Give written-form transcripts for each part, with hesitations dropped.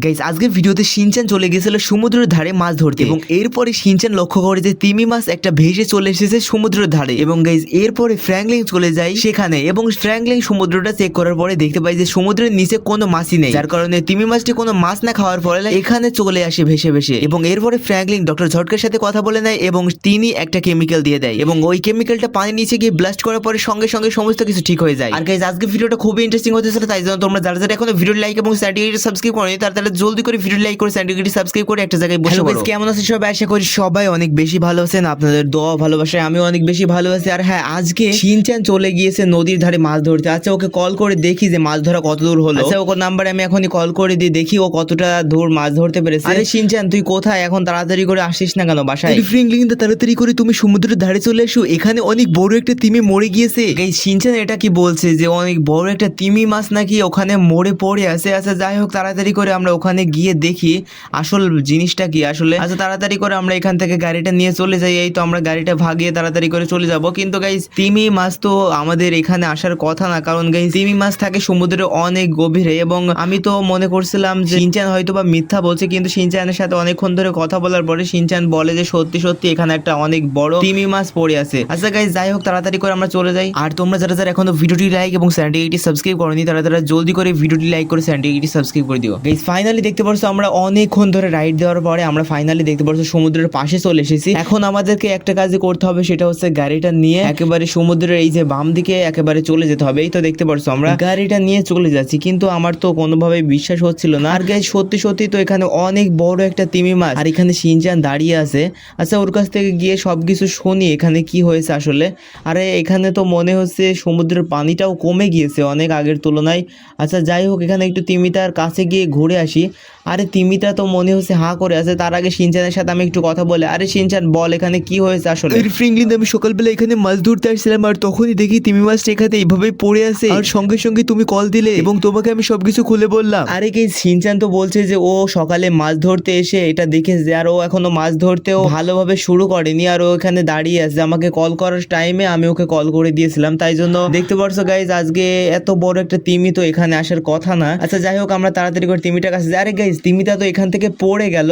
Guys আজকের ভিডিওতে Shinchan চলে গিয়েছিল সমুদ্রের ধারে মাছ ধরতে এবং এরপরে শিনচান লক্ষ্য করে যে তিমি মাছ একটা ভেসে চলে এসেছে সমুদ্রের ধারে এবং গাইস এরপরে ফ্র্যাঙ্কলিন চলে যায় সেখানে এবং ফ্র্যাঙ্কলিন সমুদ্রটা চেক করার পরে দেখতে পাই যে সমুদ্রের নিচে কোনো মাছই নেই, যার কারণে তিমি মাছটি কোনো মাছ না খাওয়ার ফলে এখানে চলে আসে ভেসে ভেসে এবং এরপরে ফ্র্যাঙ্কলিন ডক্টর ঝটকার সাথে কথা বলে নেয় এবং তিনি একটা কেমিক্যাল দিয়ে দেয় এবং ওই কেমিক্যালটা পানির নিচে গিয়ে ব্লাস্ট করার পরে সঙ্গে সঙ্গে সমস্ত কিছু ঠিক হয়ে যায়। আর গাইস আজকে ভিডিওটা খুবই ইন্টারেস্টিং হতে চলেছে, তাই জন্য তোমরা যারা যারা এখনো ভিডিও লাইক এবং চ্যানেলটি সাবস্ক্রাইব করোনি তারা জলদি করে ভিডিও লাইক করে চ্যানেলটি সাবস্ক্রাইব করে একটা জায়গায় বসে পড়ো। কেমন আছেন সবাই? আশা করি সবাই অনেক বেশি ভালো আছেন, আপনাদের দোয়া ভালোবাসায় আমি অনেক বেশি ভালো আছি। আর হ্যাঁ, আজকে শিনচান চলে গিয়েছে নদীর ধারে মাছ ধরতে। আচ্ছা, ওকে কল করে দেখি যে মাছ ধরা কত দূর হলো। আচ্ছা, ওর নাম্বারে আমি এখনই কল করে দিই, দেখি ও কতটা দূর মাছ ধরতে পেরেছে। আরে শিনচান, তুই কোথায় এখন? তাড়াতাড়ি করে আসিস না কেন বাসায়? ফ্র্যাঙ্কলিন, তাড়াতাড়ি করে তুমি সমুদ্রের ধারে চলে এসো, এখানে অনেক বড় একটা তিমি মরে গিয়েছে। এই শিনচান এটা কি বলছে যে অনেক বড় একটা তিমি মাছ নাকি ওখানে মরে পড়ে আছে? আচ্ছা যাই হোক, তাড়াতাড়ি করে আমরা ওখানে গিয়ে দেখি আসল জিনিসটা কি আসলে। আচ্ছা তাড়াতাড়ি করে আমরা এখান থেকে গাড়িটা নিয়ে চলে যাই। এই তো আমরা গাড়িটা ভাগিয়ে তাড়াতাড়ি করে চলে যাব। কিন্তু গাইস তিমি মাছ তো আমাদের এখানে আসার কথা না, কারণ গাইস তিমি মাছ থাকে সমুদ্রের অনেক গভীরে এবং আমি তো মনে করছিলাম যে শিনচান হয়তো বা মিথ্যা বলছে, কিন্তু শিনচানের সাথে অনেকক্ষণ ধরে কথা বলার পরে শিনচান বলে যে সত্যি সত্যি এখানে একটা অনেক বড় তিমি মাছ পড়ে আছে। আচ্ছা গাইস যাই হোক, তাড়াতাড়ি করে আমরা চলে যাই। আর তোমরা যারা যারা এখনো ভিডিওটি লাইক এবং চ্যানেলটি সাবস্ক্রাইব করোনি তারা জলদি করে ভিডিওটি লাইক করে চ্যানেলটি সাবস্ক্রাইব করে দিও। গাইস ফাইনালি দেখতে পাচ্ছ আমরা অনেকক্ষণ ধরে রাইড দেওয়ার পরে আমরা ফাইনালি দেখতে পাচ্ছ সমুদ্রের পাশে চলে এসেছি। এখন আমাদেরকে একটা কাজই করতে হবে, সেটা হচ্ছে গাড়িটা নিয়ে একেবারে সমুদ্রের এই যে বাম দিকে একেবারে চলে যেতে হবে। এই তো দেখতে পাচ্ছ আমরা গাড়িটা নিয়ে চলে যাচ্ছি, কিন্তু আমার তো কোনোভাবে বিশ্বাস হচ্ছিল না। আর গাইস সত্যি সত্যি তো এখানে অনেক বড় একটা তিমি মাছ আর এখানে শিনচান দাঁড়িয়ে আছে। আচ্ছা ওর কাছ থেকে গিয়ে সবকিছু শুনি এখানে কি হয়েছে আসলে। আরে এখানে তো মনে হচ্ছে সমুদ্রের পানিটাও কমে গিয়েছে অনেক আগের তুলনায়। আচ্ছা যাই হোক, এখানে একটু তিমিটার কাছে গিয়ে ঘুরে আসি। আরে তিমিটা তো মনে হচ্ছে হা করে আছে। তার আগে শিনচানের সাথে আমি একটু কথা বলে, আরে শিনচান বল এখানে কি হয়েছে আসলে। ফ্র্যাঙ্কলিন, আমি সকালবেলা এখানে মাছ ধরতে আসছিলাম আর তখনই দেখি তিমি মাছটা এখানে এইভাবে পড়ে আছে আর সঙ্গে সঙ্গে তুমি কল দিলে এবং তোমাকে আমি সবকিছু খুলে বললাম। আরে কি শিনচান তো বলছে যে ও সকালে মাছ ধরতে এসে এটা দেখেছে আর ও এখনো মাছ ধরতেও ভালোভাবে শুরু করেনি আর ও এখানে দাঁড়িয়ে আছে। আমাকে কল করার টাইমে আমি ওকে কল করে দিয়েছিলাম, তাই জন্য দেখতে পারছো গাইজ আজকে এত বড় একটা তিমি তো এখানে আসার কথা না। আচ্ছা যাই হোক, আমরা তাড়াতাড়ি করে তিমিটার কাছে যাই। আরে গাইজ তিমিটা তো এখান থেকে পড়ে গেল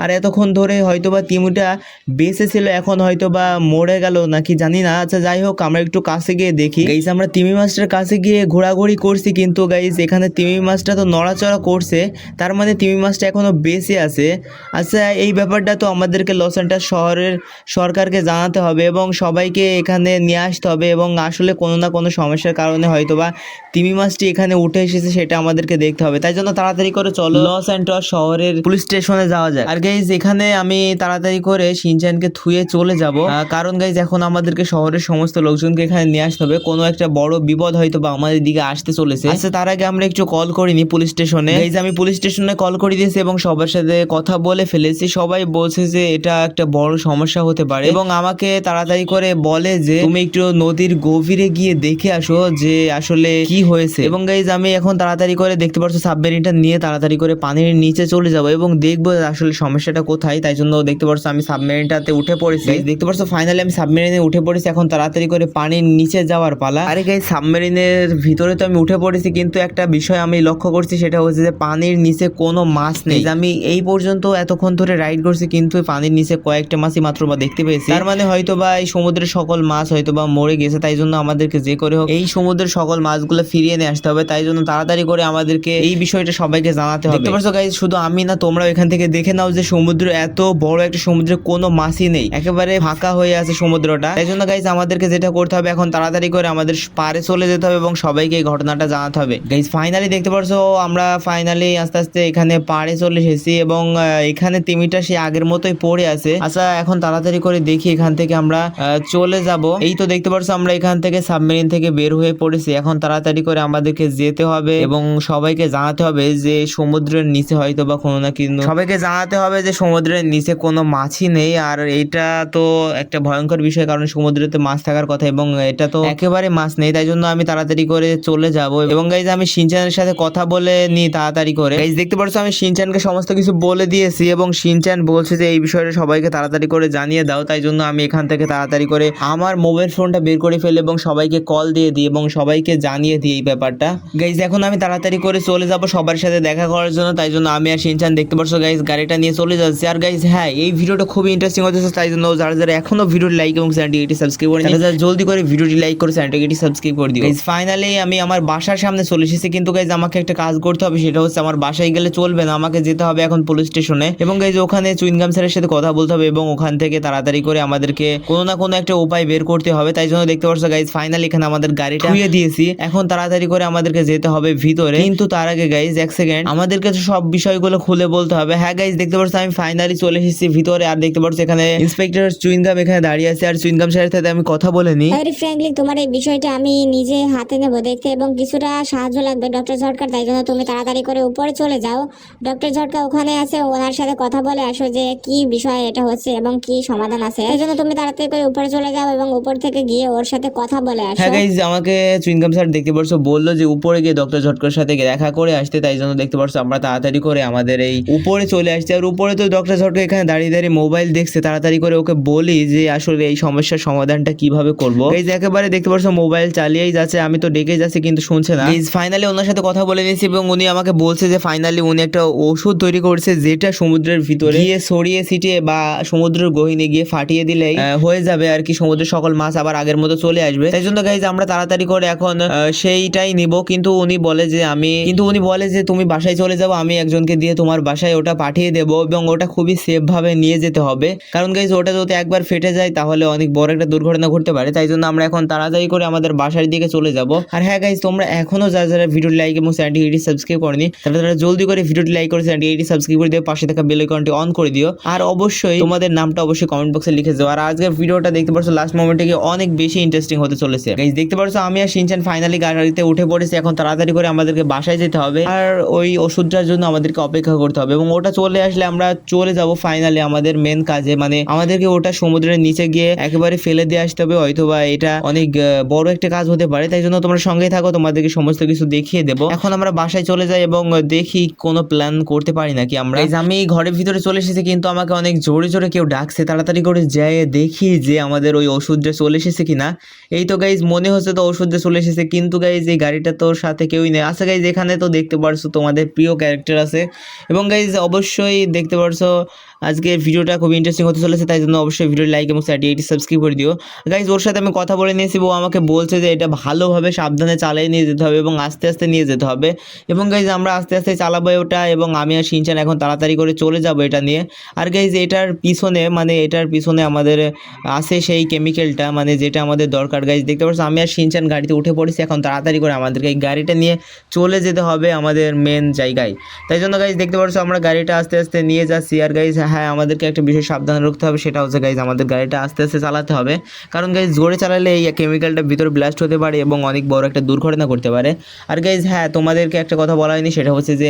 আর এতক্ষণ ধরে হয়তোবা তিমিটা বেঁচে ছিল, এখন হয়তোবা মরে গেল নাকি জানি না। আচ্ছা যাই হোক, আমরা একটু কাছে গিয়ে দেখি। গাইজ আমরা তিমি মাছটার কাছে গিয়ে ঘোরাঘুরি করছি, কিন্তু গাইজ এখানে তিমি মাছটা তো নড়াচড়া করছে, তার মানে তিমি মাছটা এখনো বেঁচে আছে। আচ্ছা এই ব্যাপারটা তো আমাদেরকে লস অ্যাঞ্জেলস শহরের সরকারকে জানাতে হবে এবং সবাইকে এখানে নিয়ে আসতে হবে এবং আসলে কোনো না কোনো সমস্যার কারণে হয়তোবা তিমি মাছটি এখানে উঠে এসেছে সেটা আমাদেরকে দেখতে হবে। তাই জন্য তাড়াতাড়ি করে চলো লস অ্যাঞ্জেলস শহরের পুলিশ স্টেশনে যাওয়া যায়। আর গাইজ এখানে আমি তাড়াতাড়ি করে শিনচানকে থুয়ে চলে যাব, কারণ গাইজ এখন আমাদেরকে শহরের সমস্ত লোকজনকে এখানে নিয়ে আসতে হবে। কোনো একটা বড় বিপদ হয়তো বা আমাদের দিকে আসতে চলেছে। আচ্ছা তার আগে আমরা একটু কল করিনি পুলিশ স্টেশনে। গাইজ আমি পুলিশ স্টেশনে কল করে দিয়েছি এবং সবার সাথে কথা বলে ফেলেছি। সবাই বলছে যে এটা একটা বড় সমস্যা হতে পারে এবং আমাকে তাড়াতাড়ি করে বলে যে তুমি একটু নদীর গভীরে গিয়ে দেখে আসো যে আসলে কি হয়েছে। এবং গাইজ আমি এখন তাড়াতাড়ি করে দেখতে পাচ্ছ সাবমেরিনটা নিয়ে তাড়াতাড়ি করে পানির নিচে চলে যাবো এবং দেখবো আসলে সমস্যাটা কোথায়। তাই জন্য দেখতে পাচ্ছ আমি সাবমেরিনটাতে উঠে পড়েছি। দেখতে পাচ্ছ ফাইনালি আমি সাবমেরিনে উঠে পড়েছি। এখন তাড়াতাড়ি করে পানির নিচে যাওয়ার পালা। আরে গাইজ সাবমেরিনের ভিতরে তো আমি উঠে পড়েছি, কিন্তু একটা বিষয় আমি লক্ষ্য করছি, সেটা হচ্ছে যে পানির নিচে কোনো মাছ নেই। আমি এই পর্যন্ত এতক্ষণ ধরে রাইড করছি, কিন্তু পানির নিচে কয়েকটা মাছই মাত্র বা দেখতে পেয়েছি। তার মানে হয়তো বা এই সমুদ্রের সকল মাছ হয়তো বা মরে গেছে। তাই জন্য আমাদেরকে যে করে হোক এই সমুদ্রের সকল মাছগুলো ফিরিয়ে নিয়ে আসতে হবে। তাই জন্য তাড়াতাড়ি করে আমাদেরকে এই বিষয়টা সবাইকে জানাতে হবে। দেখতে পাচ্ছ গাইজ, শুধু আমি না তোমরাও এখান থেকে দেখে নাও যে সমুদ্র এত বড় একটা সমুদ্রে কোনো মাছই নেই, একেবারে ফাঁকা হয়ে আছে সমুদ্রটা। তাই জন্য গাইজ আমাদেরকে যেটা করতে হবে, এখন তাড়াতাড়ি করে আমাদের পাড়ে চলে যেতে হবে এবং সবাইকে এই ঘটনাটা জানাতে হবে। গাইজ ফাইনালি দেখতে পাচ্ছ আমরা ফাইনালি আস্তে আস্তে এখানে পাড়ে চলে এসেছি এবং এখানে তিমিটা সে আগের মতোই পড়ে আছে। আচ্ছা এখন তাড়াতাড়ি করে দেখি এখান থেকে আমরা চলে যাব। এই তো দেখতে পাচ্ছ আমরা এখান থেকে সাবমেরিন থেকে বের হয়ে পড়েছি। এখন তাড়াতাড়ি করে আমাদেরকে যেতে হবে এবং সবাইকে জানাতে হবে যে সমুদ্রের নিচে হয়তো বা কোনো না কিন্তু সবাইকে জানাতে হবে যে সমুদ্রের নিচে কোনো মাছই নেই। আর এইটা তো একটা ভয়ঙ্কর বিষয়, কারণ সমুদ্রেতে মাছ থাকার কথা এবং এটা তো একেবারে মাছ নেই। তাই জন্য আমি তাড়াতাড়ি করে চলে যাব এবং গাইজ আমি শিনচানের সাথে কথা বলে নি তাড়াতাড়ি করে। গাইজ দেখতে পাচ্ছ আমি শিনচানকে সমস্ত কিছু বলে দিয়েছি এবং শিনচান বলছে যে এই বিষয়টা সবাইকে তাড়াতাড়ি করে জানিয়ে দাও। তাই জন্য আমি এখান থেকে তাড়াতাড়ি করে আমার মোবাইল ফোনটা বের করে ফেলি এবং সবাইকে কল দিয়ে দিই এবং সবাইকে জানিয়ে দিই এই ব্যাপারটা। গাইজ এখন আমি তাড়াতাড়ি করে চলে যাব সবার সাথে দেখা করার করার জন্য। তাই জন্য আমি আর শিনচান দেখতে পারছো গাইজ গাড়িটা নিয়ে চলে যাচ্ছে। আর গাইজ হ্যাঁ, এই ভিডিওটা খুবই ইন্টারেস্টিং হতেছে, তাই জন্য যারা যারা এখনো ভিডিওটি লাইক এবং চ্যানেলটি সাবস্ক্রাইব করেনি তারা জলদি করে ভিডিওটি লাইক করে চ্যানেলটি সাবস্ক্রাইব করে দিও। গাইজ ফাইনালি আমি আমার বাসার সামনে চলে এসেছি, কিন্তু গাইজ আমাকে একটা কাজ করতে হবে, সেটা হচ্ছে আমার বাসায় গেলে চলবে না, আমাকে যেতে হবে এখন পুলিশ স্টেশনে। এবং গাইজ ওখানে চুইনগাম স্যারের সাথে কথা বলতে হবে এবং ওখান থেকে তাড়াতাড়ি করে আমাদেরকে কোনো না কোনো একটা উপায় বের করতে হবে। তাই জন্য দেখতে পাচ্ছ গাইজ ফাইনালি এখানে আমাদের গাড়িটা ধুয়ে দিয়েছি, এখন তাড়াতাড়ি করে আমাদেরকে যেতে হবে ভিতরে। কিন্তু তার আগে গাইজ এক সেকেন্ড, আমাদেরকে তো সব বিষয়গুলো খুলে বলতে হবে। হ্যাঁ গাইজ দেখতে পাচ্ছ আমি ফাইনালি চলে এসেছি ভিতরে। আর দেখতে পাচ্ছ এখানে ইন্সপেক্টর চুইনগাম এখানে দাঁড়িয়ে আছে, আর চুইনগাম স্যারের সাথে আমি কথা বলে নি। আরে ফ্র্যাঙ্কলিন, তোমার এই বিষয়টা আমি নিজে হাতে নেব দেখতে, এবং কিছুটা সাহায্য লাগবে ডক্টর ঝটকার। তাই জন্য তুমি তাড়াতাড়ি করে উপরে চলে যাও। ডক্টর ঝটকা ওখানে আছে, ওনার সাথে কথা বলে আসো যে কি বিষয় এটা হচ্ছে এবং কি সমাধান আছে। এই জন্য তুমি তাড়াতাড়ি করে উপরে চলে যাও এবং উপর থেকে গিয়ে ওর সাথে কথা বলে আসো। হ্যাঁ গাইজ আমাকে চুইনগাম স্যার দেখতে পাচ্ছ বললো যে উপরে গিয়ে ডক্টর ঝটকার সাথে দেখা করে আসতে। তাই জন্য দেখতে পাচ্ছ আমরা তাড়াতাড়ি করে আমাদের এই উপরে চলে আসছি। আর উপরে তো ডক্টর ঝটকা এখানে দাঁড়িয়ে দাঁড়িয়ে মোবাইল দেখছে, তাড়াতাড়ি করে ওকে বলি যে আসলে এই সমস্যার সমাধানটা কিভাবে করবো। গাইজ একেবারে দেখতে পাচ্ছ মোবাইল চালিয়েই যাচ্ছে, আমি তো ডেকে যাচ্ছি কিন্তু শুনছে না। গাইজ ফাইনালি ওনার সাথে কথা বলে নিয়েছি এবং উনি আমাকে বলছে যে ফাইনালি উনি একটা ওষুধ তৈরি করছে, যেটা সমুদ্রের ভিতরে গিয়ে ছড়িয়ে ছিটিয়ে বা সমুদ্রের গহীনে গিয়ে ফাটিয়ে দিলেই হয়ে যাবে আর কি, সমুদ্রের সকল মাছ আবার আগের মতো চলে আসবে। তাই জন্য গাইজ আমরা তাড়াতাড়ি করে এখন সেইটাই নিব। কিন্তু উনি বলে যে তুমি বাসায় চলে যাবো, আমি একজনকে দিয়ে তোমার বাসায় ওটা পাঠিয়ে দেবো এবং ওটা খুবই সেফ ভাবে নিয়ে যেতে হবে। কারণ গাইজ ওটা যদি একবার ফেটে যায় তাহলে অনেক বড় একটা দুর্ঘটনা ঘটতে পারে। তাই জন্য আমরা এখন তাড়াতাড়ি করে আমাদের বাসার দিকে চলে যাব। আর হ্যাঁ গাইজ, তোমরা এখনো যারা যারা ভিডিওটি লাইক এবং চ্যানেলটি সাবস্ক্রাইব করনি তারা জলদি করে ভিডিওটি লাইক করে চ্যানেলটি সাবস্ক্রাইব করে দিও, পাশে থাকা বেল আইকনটি অন করে দিও। আর অবশ্যই তোমাদের নামটা অবশ্যই কমেন্ট বক্সে লিখে দাও। আর আজকের ভিডিওটা দেখতে পাচ্ছ লাস্ট মোমেন্টে গিয়ে অনেক বেশি ইন্টারেস্টিং হতে চলেছে। গাইজ দেখতে পাচ্ছ আমি আর শিনচান ফাইনালি গাড়িতে উঠে পড়েছি, এখন তাড়াতাড়ি করে আমাদেরকে বাসায় যেতে হবে আর ওই ওষুধটার জন্য আমাদেরকে অপেক্ষা করতে হবে এবং ওটা চলে আসলে আমরা চলে যাব ফাইনালি আমাদের মেন কাজে। মানে আমাদেরকে ওটা সমুদ্রের নিচে গিয়ে একেবারে ফেলে দিয়ে আসতে হবে, হয়তোবা এটা অনেক বড় একটা কাজ হতে পারে। তাই জন্য তোমরা সঙ্গেই থাকো, তোমাদেরকে সমস্ত কিছু দেখিয়ে দেবো। এখন আমরা বাসায় চলে যাই এবং দেখি কোনো প্ল্যান করতে পারি নাকি আমরা। আমি ঘরের ভিতরে চলে এসেছি, কিন্তু আমাকে অনেক জোরে জোরে কেউ ডাকছে, তাড়াতাড়ি করে যাই দেখি যে আমাদের ওই ওষুধটা চলে এসেছে কিনা। এই তো গাইজ মনে হচ্ছে তো ওষুধটা চলে এসেছে, কিন্তু গাইজ এই গাড়িটা তোর সাথে কেউই নেই। আচ্ছা গাইজ এখানে তো দেখতে পারছো তোমাদের প্রিয় ক্যারেক্টার আছে এবং গাইজ অবশ্যই দেখতে পারছো আজকের ভিডিওটা খুব ইন্টারেস্টিং হতে চলেছে। তাই জন্য অবশ্যই ভিডিও লাইক এবং চ্যানেলটি সাবস্ক্রাইব করে দিও। গাইজ ওর সাথে আমি কথা বলে নিয়েছি, ও আমাকে বলছে যে এটা ভালোভাবে সাবধানে চালিয়ে নিয়ে যেতে হবে এবং আস্তে আস্তে নিয়ে যেতে হবে। এবং গাইজ আমরা আস্তে আস্তে চালাবো ওটা এবং আমি আর শিনচান এখন তাড়াতাড়ি করে চলে যাব এটা নিয়ে। আর গাইজ এটার পিছনে আমাদের আছে সেই কেমিক্যালটা, মানে যেটা আমাদের দরকার। গাইজ দেখতে পাচ্ছ আমি আর শিনচান গাড়িতে উঠে পড়েছি, এখন তাড়াতাড়ি করে আমাদেরকে এই গাড়িটা নিয়ে চলে যেতে হবে আমাদের মেন জায়গায়। তাই জন্য গাইজ দেখতে পাচ্ছ আমরা গাড়িটা আস্তে আস্তে নিয়ে যাচ্ছি। আর গাইজ হ্যাঁ, আমাদেরকে একটা বিশেষ সাবধান রাখতে হবে, সেটা হচ্ছে গাইজ আমাদের গাড়িটা আস্তে আস্তে চালাতে হবে। কারণ গাইজ জোরে চালালে এই কেমিক্যালটা ভিতরে ব্লাস্ট হতে পারে এবং অনেক বড় একটা দুর্ঘটনা করতে পারে। আর গাইজ হ্যাঁ, তোমাদেরকে একটা কথা বলা হয়নি, সেটা হচ্ছে যে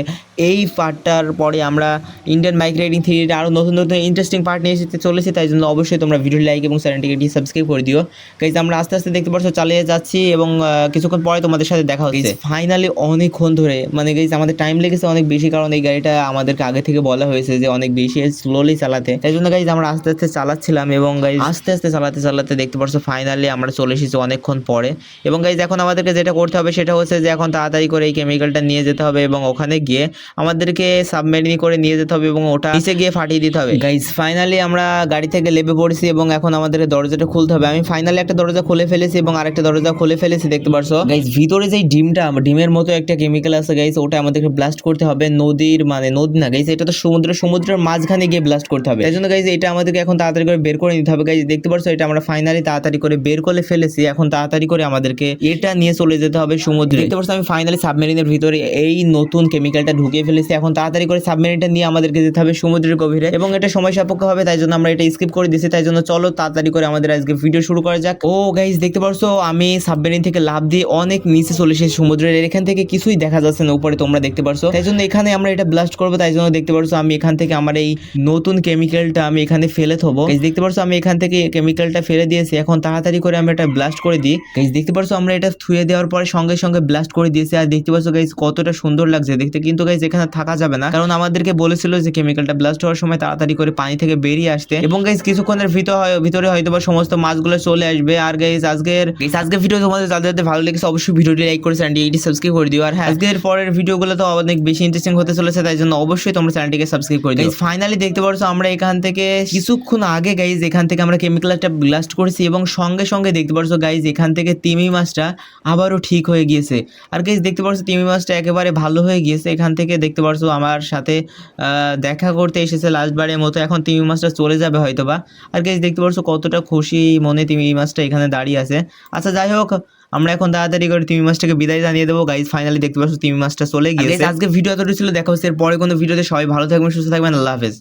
এই পার্টটার পরে আমরা ইন্ডিয়ান বাইক রাইডিং থিওরির আরও নতুন নতুন ইন্টারেস্টিং পার্ট নিয়ে এসে চলেছি। তাই জন্য অবশ্যই তোমরা ভিডিও লাইক এবং চ্যানেলটিকে সাবস্ক্রাইব করে দিও। গাইজ আমরা আস্তে আস্তে দেখতে পাচ্ছ চালিয়ে যাচ্ছি এবং কিছুক্ষণ পরে তোমাদের সাথে দেখা হচ্ছে। ফাইনালি অনেকক্ষণ ধরে, মানে গাইজ আমাদের টাইম লেগেছে অনেক বেশি, কারণ এই গাড়িটা আমাদেরকে আগে থেকে বলা হয়েছে যে অনেক বেশি স্লোলি চালাতে। তাই জন্য গাইজ আমরা আস্তে আস্তে চালাচ্ছিলাম এবং গাইজ আস্তে আস্তে চালাতে দেখতে পাচ্ছ ফাইনালি আমরা চলে এসেছি অনেকক্ষণ পরে। এবং গাইজ এখন আমাদেরকে যেটা করতে হবে সেটা হচ্ছে যে এখন তাড়াতাড়ি করে এই কেমিক্যালটা নিয়ে যেতে হবে এবং ওখানে গিয়ে আমাদেরকে সাবমেরিন করে নিয়ে যেতে হবে এবং ওটা নিচে গিয়ে ফাটিয়ে দিতে হবে। গাইজ ফাইনালি আমরা গাড়ি থেকে লেবে পড়েছি এবং এখন আমাদের দরজাটা খুলতে হবে। আমি ফাইনালি একটা দরজা খুলে ফেলেছি এবং আরেকটা দরজা খুলে ফেলেছি, দেখতে পারছো গাইজ। ভিতরে যে ডিমের মতো একটা কেমিক্যাল আছে গাইজ, ওটা আমাদেরকে ব্লাস্ট করতে হবে নদী না গাইজ, এটা তো সমুদ্রের মাঝখানে গিয়ে ব্লাস্ট করতে হবে। তাই জন্য গাইজ এটা আমাদেরকে এখন তাড়াতাড়ি করে বের করে নিতে হবে। গাইজ দেখতে পারছো এটা আমরা ফাইনালি তাড়াতাড়ি করে বের করে ফেলেছি, এখন তাড়াতাড়ি করে আমাদেরকে এটা নিয়ে চলে যেতে হবে সমুদ্রে। দেখতে পারছো আমি ফাইনালি সাবমেরিনের ভিতরে এই নতুন কেমিক্যালটা ঢুকিয়ে ফেলেছি, এখন তাড়াতাড়ি করে সাবমেরিনটা নিয়ে আমাদেরকে যেতে হবে সমুদ্রের গভীরে এবং এটা সময় সাপেক্ষ হবে। তাই জন্য আমরা এটা স্কিপ করে দিয়েছি। তাই জন্য চলো তাড়াতাড়ি করে আমাদের আজকে ভিডিও শুরু করা যাক। ও গাইজ দেখতে পারছো আমি সাবমেরিন থেকে লাফ দিয়ে অনেক নিচে চলে এসেছি সমুদ্রের, এখান থেকে কিছুই দেখা যাচ্ছে না উপরে, তোমরা দেখতে পারছো। তাই জন্য এখানে আমরা এটা ব্লাস্ট করবো। তাই জন্য দেখতে পারছো আমি এখান থেকে আমার এই নতুন কেমিক্যালটা আমি এখানে ফেলে থবো। গাইজ দেখতে পারছো আমি এখান থেকে কেমিক্যালটা ফেলে দিয়েছি, এখন তাড়াতাড়ি করে আমরা এটা ব্লাস্ট করে দিই। গাইজ দেখতে পারছো আমরা এটা ধুয়ে দেওয়ার পরে সঙ্গে সঙ্গে ব্লাস্ট করে দিয়েছি। আর দেখতে পাচ্ছ গাইজ কতটা সুন্দর লাগছে দেখতে। কিন্তু গাইজ এখানে থাকা যাবে না, কারণ আমাদেরকে বলেছিল যে কেমিক্যালটা ব্লাস্ট হওয়ার সময় তাড়াতাড়ি করে পানি থেকে বেরিয়ে আসতে এবং গাইজ কিছুক্ষণের ভিতরে হয়তো বা সমস্ত মাছগুলো চলে আসবে। আর গাইজ আজকের ভিডিও তোমাদের যাদের ভালো লেগেছে অবশ্যই ভিডিওটি লাইক করে চ্যানেলটি সাবস্ক্রাইব করে দিও। আর হ্যাঁ, আজকের পরের ভিডিওগুলো তো অনেক বেশি ইন্টারেস্টিং হতে চলেছে, তাই জন্য অবশ্যই তোমরা চ্যানেলটিকে সাবস্ক্রাইব করে দিও। ফাইনালি দেখতে পারছো আমরা এখান থেকে কিছুক্ষণ আগে গাইজ এখান থেকে আমরা কেমিক্যাল একটা ব্লাস্ট করেছি এবং সঙ্গে সঙ্গে দেখতে পারছো গাইজ এখান থেকে তিমি মাছটা আবারও ঠিক হয়ে গিয়েছে। আর গাইজ দেখতে পারছো তিমি মাছটা একেবারে ভালো হয়ে গিয়েছে। এখান থেকে দেখতে পারছো আমার সাথে দেখা করতে এসেছে লাস্টবারের মতো, এখন তিমি মাছটা চলে যাবে হয়তোবা। আর গাইজ দেখতে পারছো কতটা খুশি মনে তিমি মাছটা এখানে দাঁড়িয়ে আছে। আচ্ছা যাই হোক, আমরা এখন তাড়াতাড়ি করে তিমি মাছটাকে বিদায় জানিয়ে দেবো গাইজ। ফাইনালি দেখতে পাচ্ছ তিমি মাছটা চলে গিয়েছে। আজকে ভিডিও এতটুকু ছিল, দেখা হচ্ছে এর পরে কোনো ভিডিওতে। সবাই ভালো থাকবেন, সুস্থ থাকবেন, আল্লাহ হাফেজ।